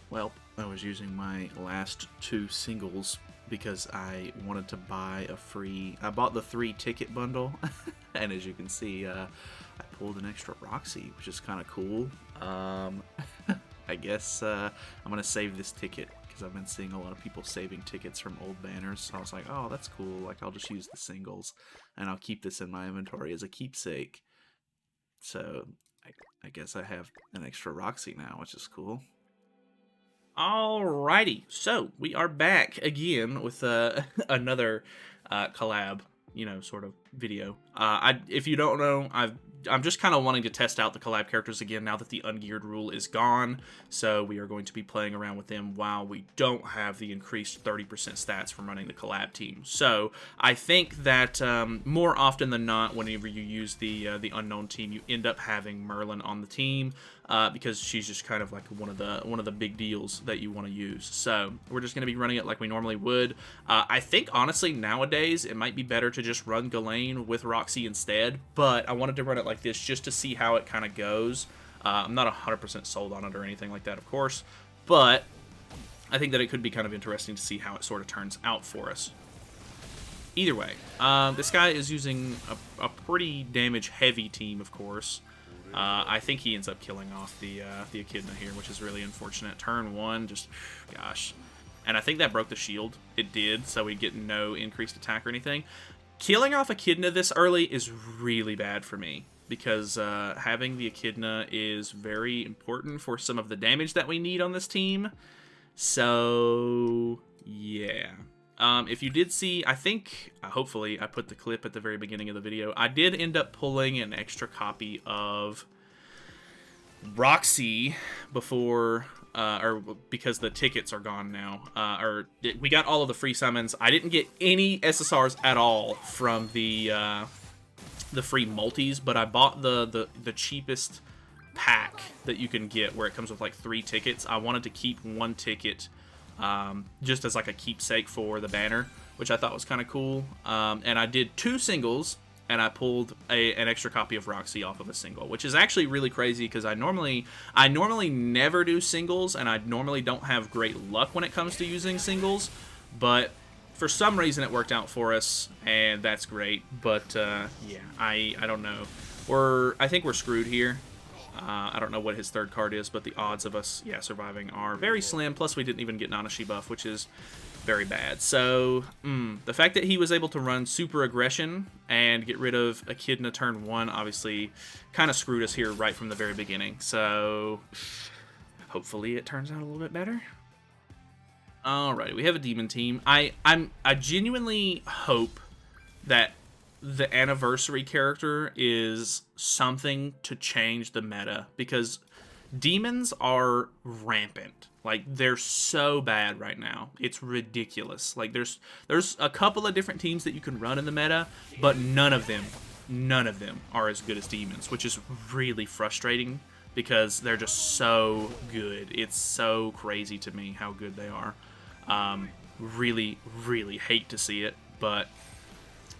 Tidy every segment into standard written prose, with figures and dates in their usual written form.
Well, I was using my last 2 singles because I wanted to buy a free... I bought the 3 ticket bundle, and as you can see, I pulled an extra Roxy, which is kind of cool. I guess I'm going to save this ticket because I've been seeing a lot of people saving tickets from old banners. So I was like, oh, that's cool. Like, I'll just use the singles, and I'll keep this in my inventory as a keepsake. So I guess I have an extra Roxy now, which is cool. Alrighty, so we are back again with another collab, sort of video. If you don't know, I'm just kind of wanting to test out the collab characters again now that the Ungeared rule is gone. So we are going to be playing around with them while we don't have the increased 30% stats from running the collab team. So I think that more often than not, whenever you use the unknown team, you end up having Merlin on the team. Because she's just kind of like one of the big deals that you want to use. So we're just going to be running it like we normally would. I think honestly nowadays it might be better to just run Ghislaine with Roxy instead, but I wanted to run it like this just to see how it kind of goes. I'm not 100% sold on it or anything like that, of course, but I think that it could be kind of interesting to see how it sort of turns out for us. Either way, this guy is using a pretty damage-heavy team, of course. I think he ends up killing off the Echidna here, which is really unfortunate. Turn 1, just, gosh. And I think that broke the shield. It did, so we get no increased attack or anything. Killing off Echidna this early is really bad for me, because having the Echidna is very important for some of the damage that we need on this team. So, yeah. If you did see, I think, hopefully, I put the clip at the very beginning of the video. I did end up pulling an extra copy of Roxy before, or because the tickets are gone now. We got all of the free summons. I didn't get any SSRs at all from the free multis, but I bought the cheapest pack that you can get, where it comes with like 3 tickets. I wanted to keep 1 ticket just as like a keepsake for the banner, which I thought was kind of cool. And I did 2 singles, and I pulled an extra copy of Roxy off of a single, which is actually really crazy because I normally never do singles, and I normally don't have great luck when it comes to using singles, but for some reason it worked out for us, and that's great. But yeah, I don't know. I think we're screwed here. I don't know what his 3rd card is, but the odds of us, surviving are very slim. Plus, we didn't even get Nanashi buff, which is very bad. So, the fact that he was able to run Super Aggression and get rid of Echidna turn 1 obviously kind of screwed us here right from the very beginning. So, hopefully it turns out a little bit better. Alright, we have a demon team. I genuinely hope that the anniversary character is something to change the meta, because demons are rampant. Like, they're so bad right now. It's ridiculous. Like, there's a couple of different teams that you can run in the meta, but none of them are as good as demons, which is really frustrating because they're just so good. It's so crazy to me how good they are. Really, really hate to see it, but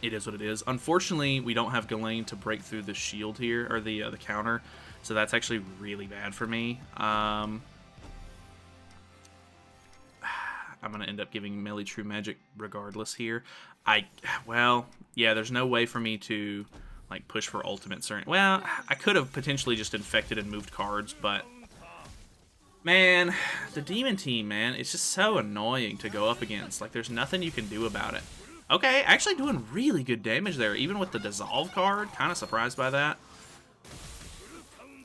it is what it is. Unfortunately, we don't have Ghislaine to break through the shield here, or the counter, so that's actually really bad for me. I'm going to end up giving Melee True Magic regardless here. Well, yeah, there's no way for me to like push for ultimates or... Well, I could have potentially just infected and moved cards, but... Man, the demon team, man, it's just so annoying to go up against. Like, there's nothing you can do about it. Okay, actually doing really good damage there, even with the Dissolve card. Kind of surprised by that.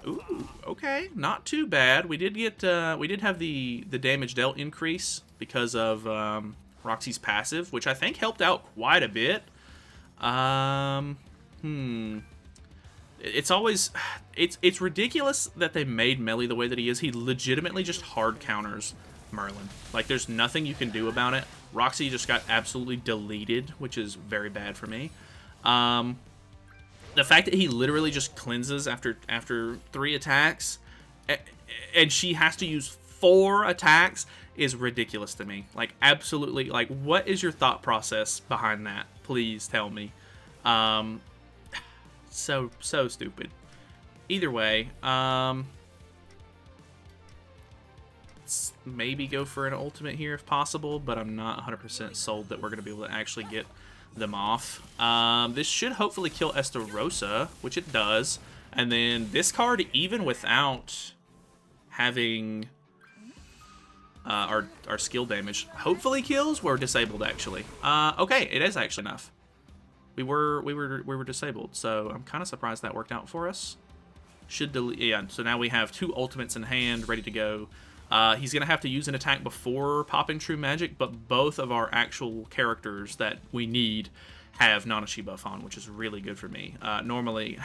Ooh, okay, not too bad. We did get, we did have the damage dealt increase because of Roxy's passive, which I think helped out quite a bit. It's always, it's ridiculous that they made Melee the way that he is. He legitimately just hard counters Merlin. Like, there's nothing you can do about it. Roxy just got absolutely deleted, which is very bad for me. The fact that he literally just cleanses after 3 attacks, and she has to use 4 attacks, is ridiculous to me. Like, absolutely. Like, what is your thought process behind that? Please tell me. So stupid. Either way, maybe go for an ultimate here if possible, but I'm not 100% sold that we're going to be able to actually get them off. This should hopefully kill Estarossa, which it does. And then this card, even without having our skill damage, hopefully kills. We're disabled, actually. Okay, it is actually enough. We were disabled, so I'm kind of surprised that worked out for us. Should delete, yeah. So now we have 2 ultimates in hand, ready to go. He's gonna have to use an attack before popping True Magic, but both of our actual characters that we need have Nanashi buff on, which is really good for me. Normally,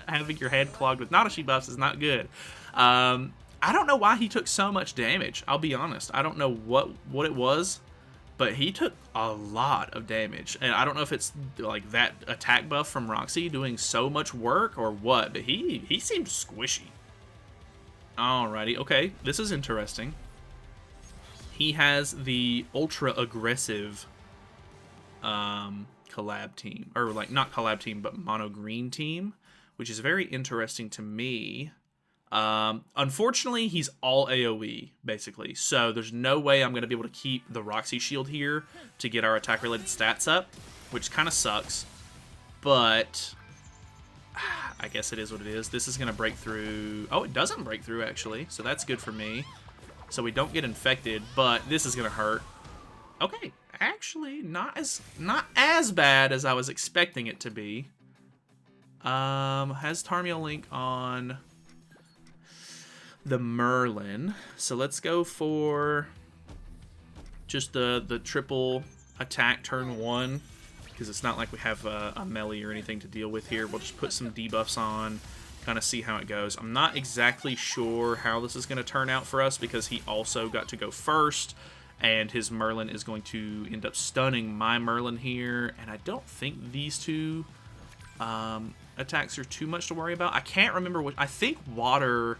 having your head clogged with Nanashi buffs is not good. I don't know why he took so much damage. I'll be honest. I don't know what it was, but he took a lot of damage. And I don't know if it's like that attack buff from Roxy doing so much work or what, but he seemed squishy. Alrighty, okay, this is interesting. He has the ultra aggressive collab team, or like not collab team, but mono green team, which is very interesting to me. Unfortunately, he's all AoE, basically, so there's no way I'm going to be able to keep the Roxy shield here to get our attack-related stats up, which kind of sucks, but I guess it is what it is. This is going to break through. Oh, it doesn't break through, actually, so that's good for me. So we don't get infected, but this is going to hurt. Okay, actually, not as bad as I was expecting it to be. Has Tarmiel Link on the Merlin, so let's go for just the triple attack turn 1, because it's not like we have a melee or anything to deal with here. We'll just put some debuffs on, kind of see how it goes. I'm not exactly sure how this is going to turn out for us, because he also got to go first, and his Merlin is going to end up stunning my Merlin here, and I don't think these 2 attacks are too much to worry about. I can't remember which. I think water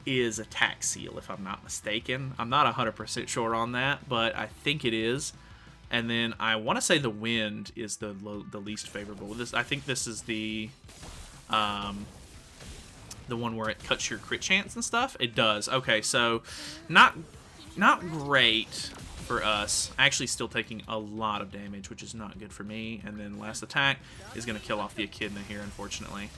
is attack seal, if I'm not mistaken. I'm not 100% sure on that, but I think it is. And then I want to say the wind is the least favorable. I think this is the one where it cuts your crit chance and stuff. It does. Okay, so not great for us. Actually still taking a lot of damage, which is not good for me. And then last attack is going to kill off the Echidna here, unfortunately.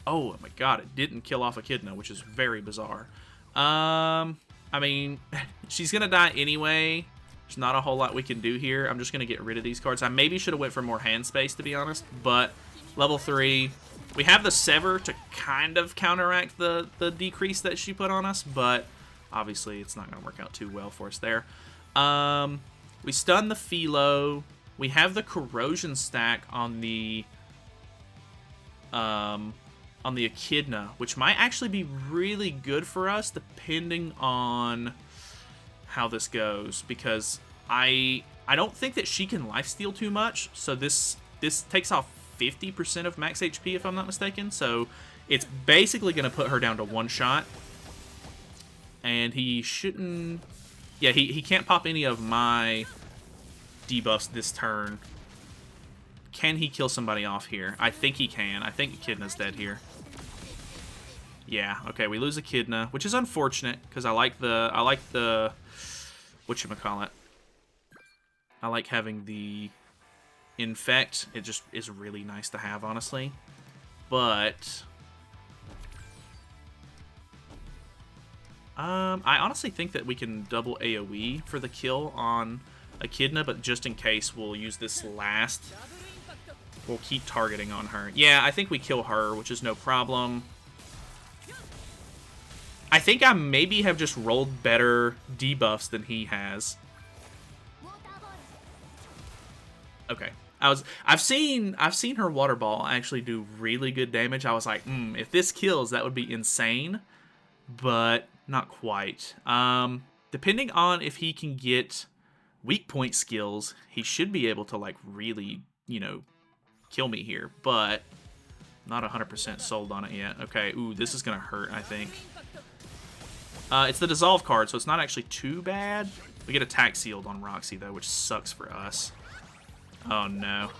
Oh my god, it didn't kill off Echidna, which is very bizarre. I mean, she's gonna die anyway. There's not a whole lot we can do here. I'm just gonna get rid of these cards. I maybe should have went for more hand space, to be honest, but level 3. We have the Sever to kind of counteract the decrease that she put on us, but obviously it's not gonna work out too well for us there. We stun the Philo. We have the Corrosion stack on the Echidna, which might actually be really good for us depending on how this goes, because I don't think that she can lifesteal too much, so this takes off 50% of max HP if I'm not mistaken, so it's basically going to put her down to 1 shot, and he shouldn't, yeah, he can't pop any of my debuffs this turn. Can he kill somebody off here? I think he can. I think Echidna's dead here. Yeah, okay, we lose Echidna, which is unfortunate, because I like the whatchamacallit. I like having the Infect. It just is really nice to have, honestly. But I honestly think that we can double AoE for the kill on Echidna, but just in case, we'll use this last. We'll keep targeting on her. Yeah, I think we kill her, which is no problem. I think I maybe have just rolled better debuffs than he has. Okay. I've seen her water ball actually do really good damage. I was like, if this kills, that would be insane, but not quite. Depending on if he can get weak point skills, he should be able to like really, you know, kill me here, but not 100% sold on it yet. Okay, ooh, this is gonna hurt, I think. It's the Dissolve card, so it's not actually too bad. We get attack sealed on Roxy, though, which sucks for us. Oh, no.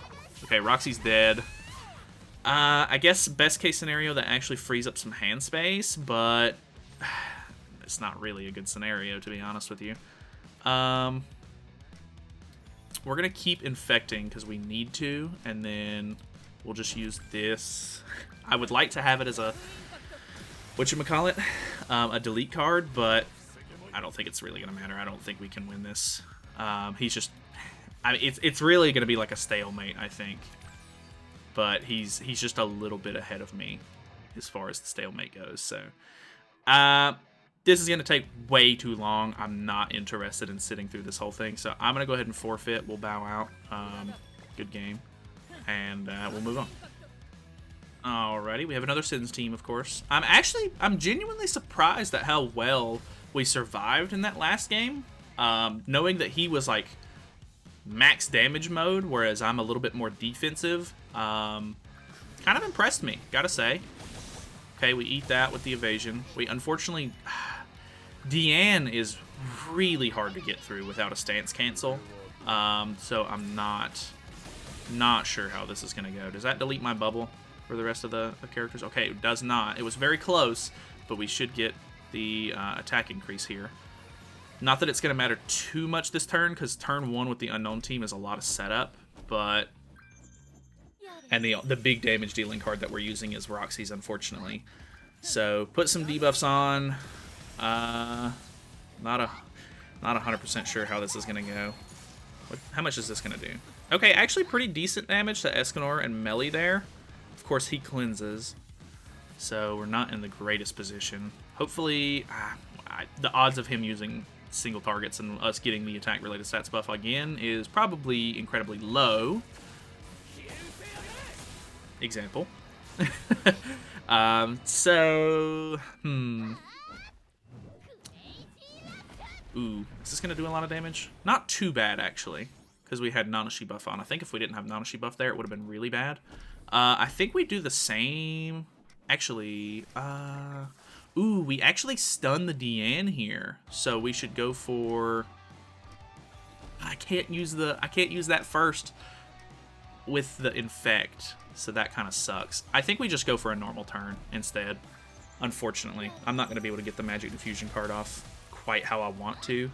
Okay, Roxy's dead. I guess best case scenario, that actually frees up some hand space, but it's not really a good scenario, to be honest with you. We're going to keep infecting because we need to, and then we'll just use this. I would like to have it as a, whatchamacallit, a delete card, but I don't think it's really going to matter. I don't think we can win this. He's just, I mean, it's really going to be like a stalemate, I think. But he's just a little bit ahead of me as far as the stalemate goes. So, this is going to take way too long. I'm not interested in sitting through this whole thing. So I'm going to go ahead and forfeit. We'll bow out. Good game. And we'll move on. Alrighty, we have another Sins team, of course. I'm genuinely surprised at how well we survived in that last game. Knowing that he was like max damage mode, whereas I'm a little bit more defensive. Kind of impressed me, gotta say. Okay, we eat that with the evasion. We unfortunately... Deanne is really hard to get through without a stance cancel. So I'm not sure how this is going to go. Does that delete my bubble for the rest of the characters? Okay, it does not. It was very close, but we should get the attack increase here. Not that it's going to matter too much this turn, because turn 1 with the unknown team is a lot of setup, but... And the big damage dealing card that we're using is Roxy's, unfortunately. So, put some debuffs on. Not 100% sure how this is going to go. How much is this going to do? Okay, actually pretty decent damage to Escanor and Melly there. Of course, he cleanses. So, we're not in the greatest position. Hopefully, the odds of him using single targets and us getting the attack-related stats buff again is probably incredibly low. Example. Ooh, is this going to do a lot of damage? Not too bad, actually, because we had Nanashi buff on. I think if we didn't have Nanashi buff there, it would have been really bad. I think we do the same... Actually, ooh, we actually stun the Deanne here, so we should go for... I can't use that first with the infect, so that kind of sucks. I think we just go for a normal turn instead. Unfortunately, I'm not going to be able to get the Magic Diffusion card off quite how I want to,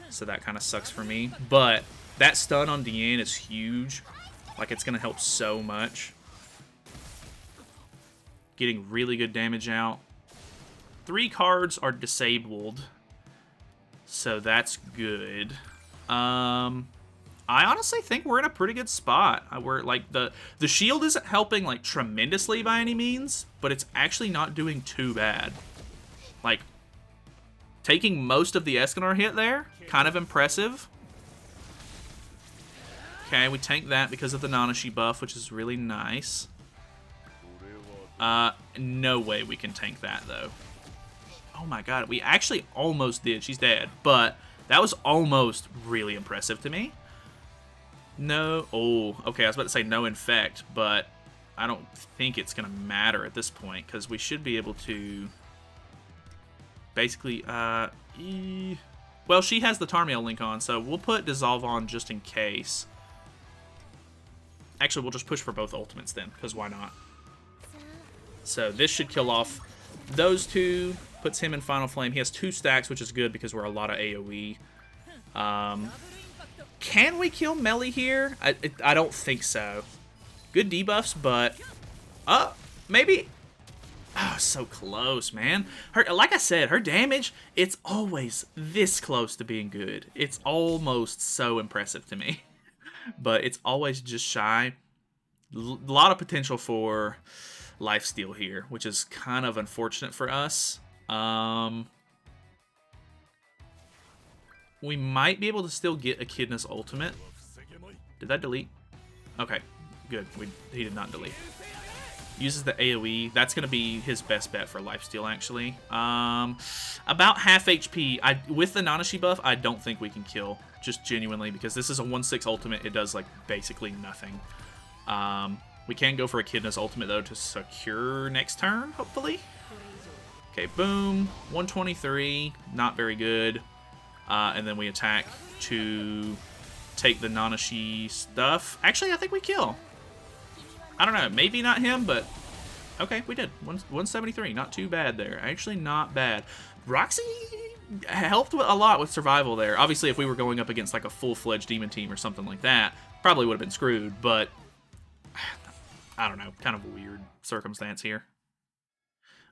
so that kind of sucks for me. But that stun on Deanne is huge. Like, it's going to help so much. Getting really good damage out. 3 cards are disabled, so that's good. I honestly think we're in a pretty good spot. We're like the shield isn't helping like tremendously by any means, but it's actually not doing too bad. Like, taking most of the Escanor hit there, kind of impressive. Okay, we tank that because of the Nanashi buff, which is really nice. No way we can tank that, though. Oh my god, we actually almost did. She's dead, but that was almost really impressive to me. No, oh, okay, I was about to say no infect, but I don't think it's going to matter at this point, because we should be able to basically, well, she has the Tarmiel link on, so we'll put Dissolve on just in case. Actually, we'll just push for both ultimates then, because why not? So this should kill off those two, puts him in Final Flame. He has 2 stacks, which is good because we're a lot of AoE. Can we kill Melly here? I don't think so. Good debuffs, but... maybe... Oh, so close, man. Like I said, her damage, it's always this close to being good. It's almost so impressive to me. But it's always just shy. A lot of potential for lifesteal here, which is kind of unfortunate for us. We might be able to still get Echidna's ultimate. Did that delete? Okay, good. He did not delete. Uses the AoE. That's going to be his best bet for lifesteal, actually. About half HP. With the Nanashi buff, I don't think we can kill. Just genuinely, because this is a 1/6 ultimate. It does, like, basically nothing. We can go for Echidna's ultimate, though, to secure next turn, hopefully. Okay, boom. 123. Not very good. And then we attack to take the Nanashi stuff. Actually, I think we kill. I don't know. Maybe not him, but... Okay, we did. 173. Not too bad there. Actually, not bad. Roxy helped a lot with survival there. Obviously, if we were going up against like a full-fledged demon team or something like that, probably would have been screwed, but I don't know, kind of a weird circumstance here.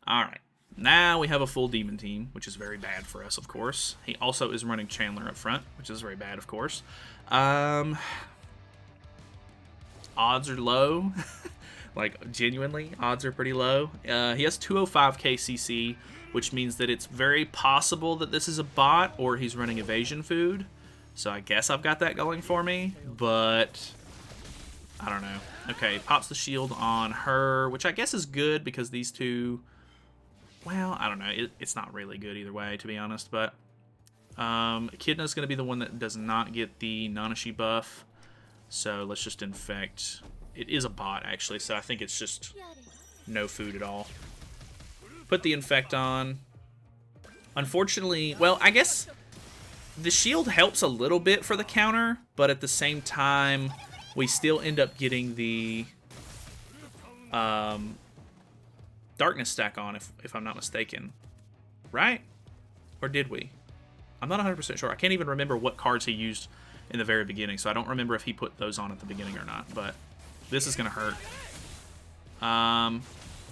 Alright, now we have a full demon team, which is very bad for us, of course. He also is running Chandler up front, which is very bad, of course. Odds are low. Like, genuinely, odds are pretty low. He has 205k CC, which means that it's very possible that this is a bot or he's running evasion food. So I guess I've got that going for me, but I don't know. Okay, pops the shield on her, which I guess is good because these two, well, I don't know. It's not really good either way, to be honest, but Echidna's going to be the one that does not get the Nanashi buff. So let's just infect. It is a bot, actually, so I think it's just no food at all. Put the infect on. Unfortunately, well, I guess the shield helps a little bit for the counter, but at the same time, we still end up getting the darkness stack on, if I'm not mistaken. Right? Or did we? I'm not 100% sure. I can't even remember what cards he used in the very beginning, so I don't remember if he put those on at the beginning or not, but this is going to hurt.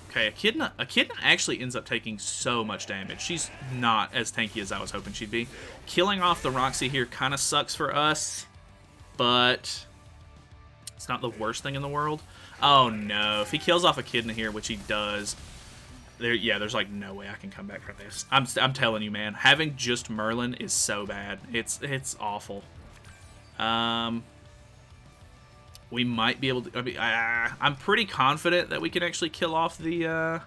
Okay, Echidna actually ends up taking so much damage. She's not as tanky as I was hoping she'd be. Killing off the Roxy here kind of sucks for us, but it's not the worst thing in the world. Oh no, if he kills off Echidna here, which he does, there's like no way I can come back from this. I'm telling you, man, having just Merlin is so bad. It's awful. We might be able to. I mean, I'm pretty confident that we can actually kill off the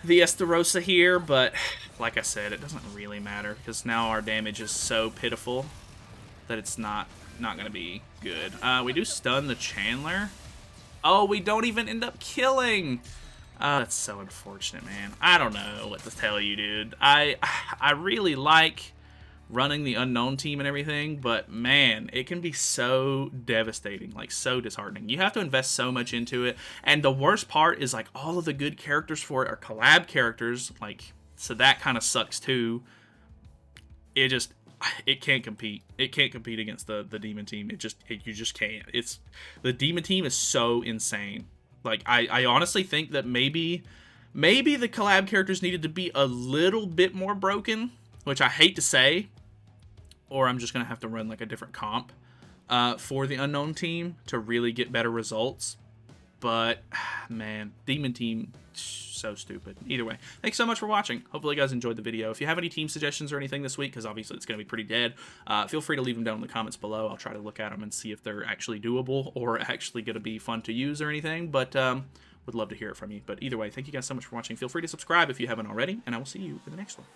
Estarossa here, but like I said, it doesn't really matter because now our damage is so pitiful that it's not going to be good. We do stun the Chandler. Oh, we don't even end up killing. That's so unfortunate, man. I don't know what to tell you, dude. I really like running the unknown team and everything, but man, it can be so devastating, like so disheartening. You have to invest so much into it, and the worst part is like all of the good characters for it are collab characters, like, so that kind of sucks too. It can't compete. It can't compete against the demon team. You just can't. The demon team is so insane. Like, I honestly think that maybe the collab characters needed to be a little bit more broken, which I hate to say, or I'm just going to have to run like a different comp for the unknown team to really get better results. But, man, demon team, so stupid. Either way, thanks so much for watching. Hopefully you guys enjoyed the video. If you have any team suggestions or anything this week, because obviously it's going to be pretty dead, feel free to leave them down in the comments below. I'll try to look at them and see if they're actually doable or actually going to be fun to use or anything. But would love to hear it from you. But either way, thank you guys so much for watching. Feel free to subscribe if you haven't already, and I will see you in the next one.